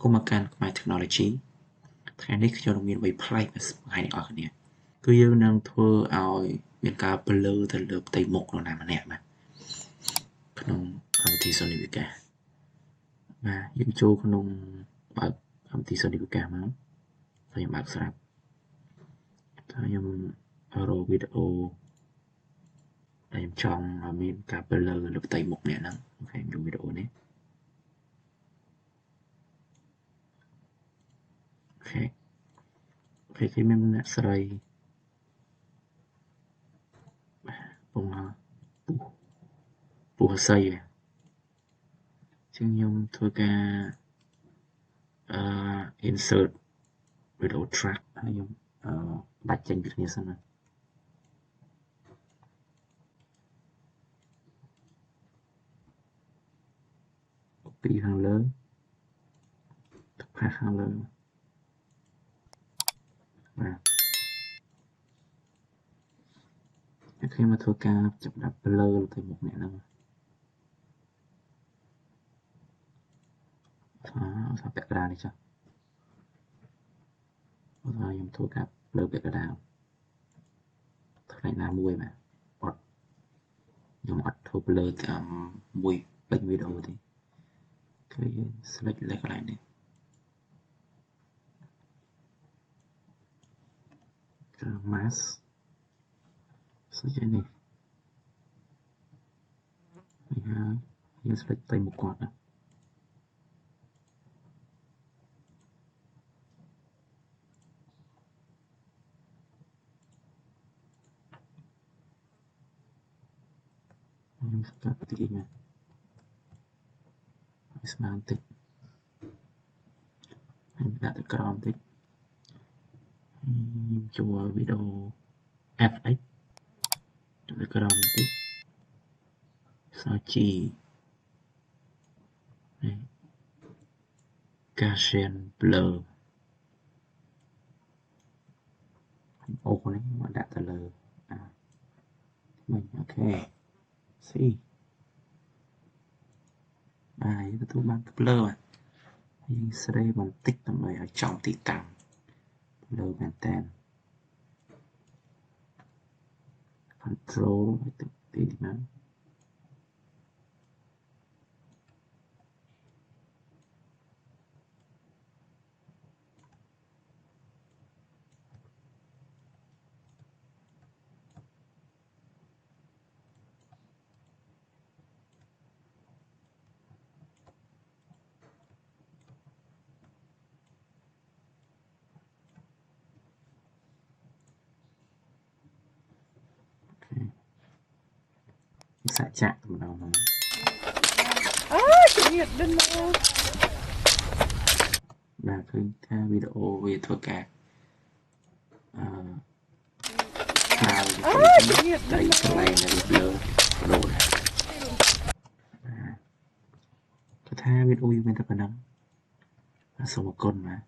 គុំមកកាន់ផ្នែក technology ថ្ងៃនេះខ្ញុំនឹងមានអ្វីប្លែកមកបង្ហាញអ្នកនរគ្នាគឺយើងនឹងធ្វើឲ្យមានការ blur ទៅលើផ្ទៃមុខនរណាម្នាក់បាទក្នុងកម្មវិធី Sony Vegas បាទយើងចូលក្នុងបើកកម្មវិធី Sony Vegas មកហើយខ្ញុំបើកស្រាប់ហើយខ្ញុំរកវីដេអូដែលខ្ញុំចង់ឲ្យមានការ blur លើផ្ទៃមុខអ្នកហ្នឹងអូខេខ្ញុំយកវីដេអូនេះអូខេគេមានអ្នកស្រីពងពុះស័យជាងខ្ញុំធ្វើការ insert video track ហើយខ្ញុំបាច់ចេញពីគ្នាសិនណាពីខាងលើផាខាងលើបាទខ្ញុំមកធ្វើការចាប់ដាក់ blur ទៅមុខអ្នកហ្នឹងថាពាក់កណ្ដាលនេះចាហើយខ្ញុំធ្វើការ blur ពាក់កណ្ដាលផ្នែកណាមួយបាទអត់ខ្ញុំអត់ធ្វើ blur តាមមួយពេញវីដេអូទេគឺយើង select លើកន្លែងនេះគឺ mask ស្អីនេះហើយយើង select ទៅមុខគាត់ណាខ្ញុំស្កាត់តិចណាស្មានតិចហើយដាក់ទៅក្រោមតិចខ្ញុំចូលវីដេអូ FX ទៅក្រោមតិចសោ G នេះ Gaussian blur អូនេះមកដាក់ទៅលើមិញអូខេ C បាទយើងទទួលបាន blur យើងស្រីបន្តិចដើម្បីឲ្យចំទីតាំង blur មែនតើ control ទីណាសាច់ចាក់ម្ដងហ្នឹងជំរាបដឹងមកបាទឃើញថាវីដេអូវាធ្វើការជំរាបដឹងមកកន្លែងនៅលើប្រូណាគឺថាវីដេអូយើងមានតែប៉ុណ្ណឹងសូមអរគុណបាទ